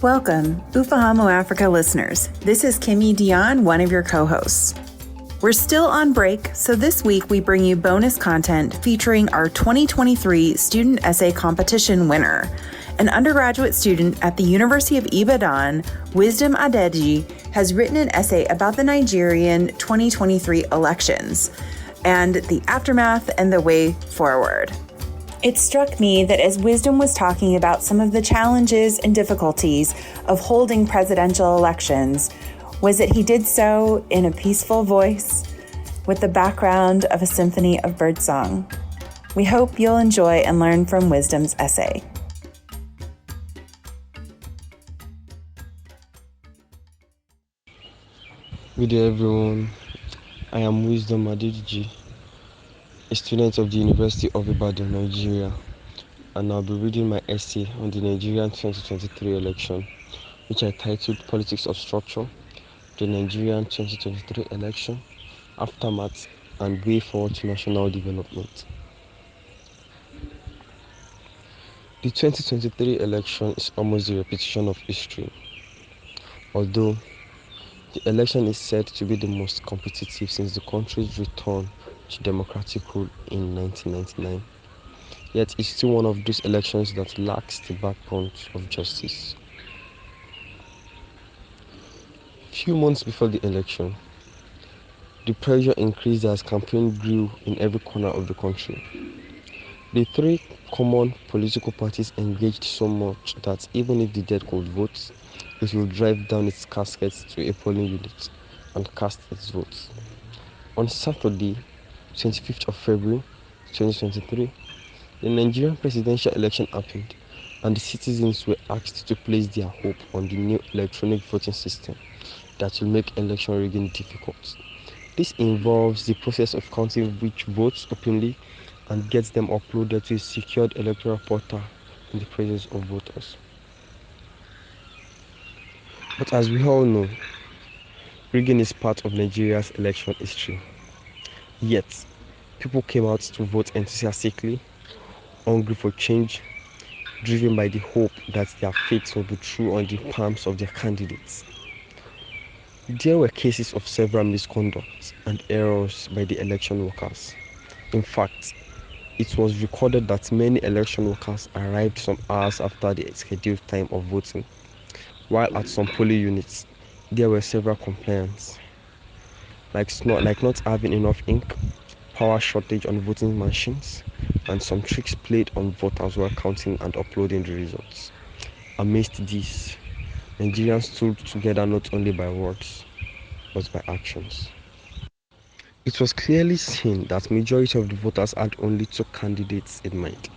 Welcome, Ufahamu Africa listeners. This is Kimmy Dion, one of your co-hosts. We're still on break, so this week we bring you bonus content featuring our 2023 Student Essay Competition winner, an undergraduate student at the University of Ibadan. Wisdom Adediji has written an essay about the Nigerian 2023 elections and the aftermath and the way forward. It struck me that as Wisdom was talking about some of the challenges and difficulties of holding presidential elections, was that he did so in a peaceful voice with the background of a symphony of birdsong. We hope you'll enjoy and learn from Wisdom's essay. Good day, everyone. I am Wisdom Adediji, a student of the University of Ibadan, Nigeria, and I'll be reading my essay on the Nigerian 2023 election, which I titled Politics of Structure, the Nigerian 2023 Election, Aftermath, and Way Forward to National Development. The 2023 election is almost a repetition of history, although the election is said to be the most competitive since the country's return to democratic rule in 1999. Yet it's still one of those elections that lacks the backbones of justice. Few months before the election, the pressure increased as campaign grew in every corner of the country. The three common political parties engaged so much that even if the dead could vote, it will drive down its caskets to a polling unit and cast its votes. On Saturday, 25th of February 2023, the Nigerian presidential election happened, and the citizens were asked to place their hope on the new electronic voting system that will make election rigging difficult. This involves the process of counting which votes openly and gets them uploaded to a secured electoral portal in the presence of voters. But as we all know, rigging is part of Nigeria's election history. Yet, people came out to vote enthusiastically, hungry for change, driven by the hope that their fates will be true on the palms of their candidates. There were cases of several misconducts and errors by the election workers. In fact, it was recorded that many election workers arrived some hours after the scheduled time of voting, while at some polling units, there were several complaints, like not having enough ink, power shortage on voting machines, and some tricks played on voters while counting and uploading the results. Amidst this, Nigerians stood together not only by words, but by actions. It was clearly seen that majority of the voters had only two candidates in mind,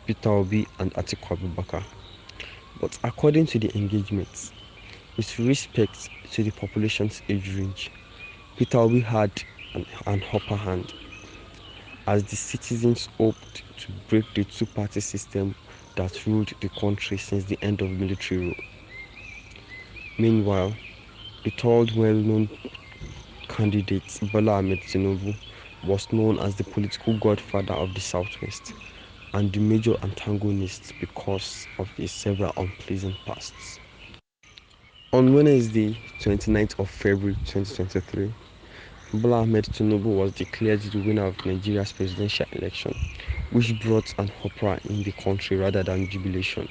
Peter Obi and Atiku Abubakar. But according to the engagements, with respect to the population's age range, Peter Obi had an upper hand, as the citizens hoped to break the two-party system that ruled the country since the end of military rule. Meanwhile, the third well-known candidate, Bola Ahmed Tinubu, was known as the political godfather of the Southwest and the major antagonist because of his several unpleasant pasts. On Wednesday, 29th of February 2023, Bola Ahmed Tinubu was declared the winner of Nigeria's presidential election, which brought an uproar in the country rather than jubilation.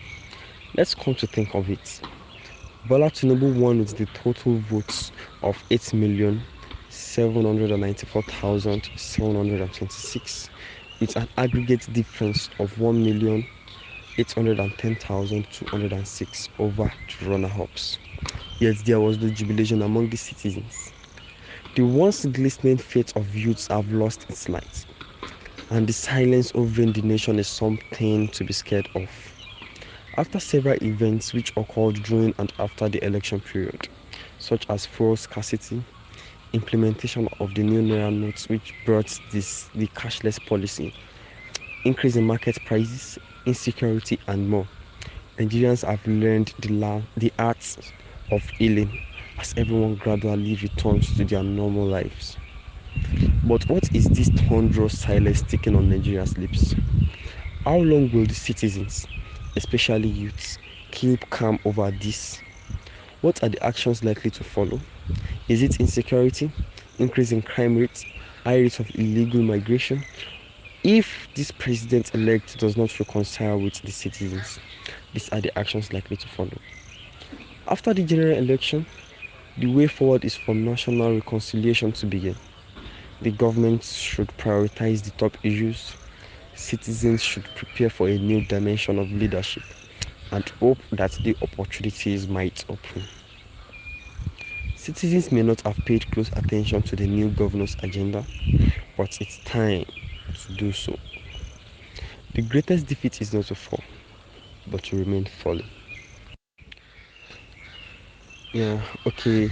Let's come to think of it. Bola Tinubu won with the total votes of 8,794,726, with an aggregate difference of 1,810,206 over the runner-ups. Yet there was no jubilation among the citizens. The once glistening fate of youths have lost its light, and the silence over the nation is something to be scared of. After several events which occurred during and after the election period, such as fuel scarcity, implementation of the new Naira notes which brought the cashless policy, increase in market prices, insecurity, and more, Nigerians have learned the arts of healing as everyone gradually returns to their normal lives. But what is this thunderous silence sticking on Nigeria's lips? How long will the citizens, especially youths, keep calm over this? What are the actions likely to follow? Is it insecurity, increase in crime rates, high rates of illegal migration? If this president-elect does not reconcile with the citizens, these are the actions likely to follow. After the general election, the way forward is for national reconciliation to begin. The government should prioritize the top issues. Citizens should prepare for a new dimension of leadership and hope that the opportunities might open. Citizens may not have paid close attention to the new governor's agenda, but it's time to do so. The greatest defeat is not to fall, but to remain falling. Yeah, okay.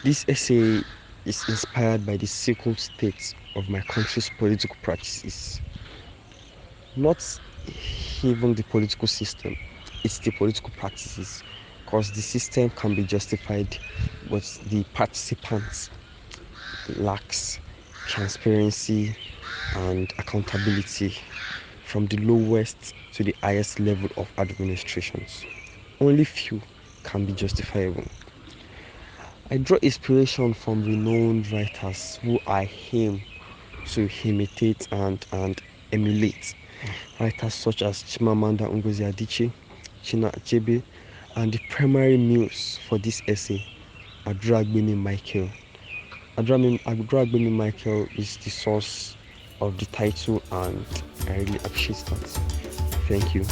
This essay is inspired by the sickle state of my country's political practices. Not even the political system, it's the political practices. Because the system can be justified, but the participants lacks transparency and accountability from the lowest to the highest level of administrations. Only few can be justifiable. I draw inspiration from renowned writers who I aim to imitate and emulate. Writers such as Chimamanda Ngozi Adichie, China Achebe, and the primary muse for this essay, Adragbemi Michael. Adragbemi Michael is the source of the title, and I really appreciate that. Thank you.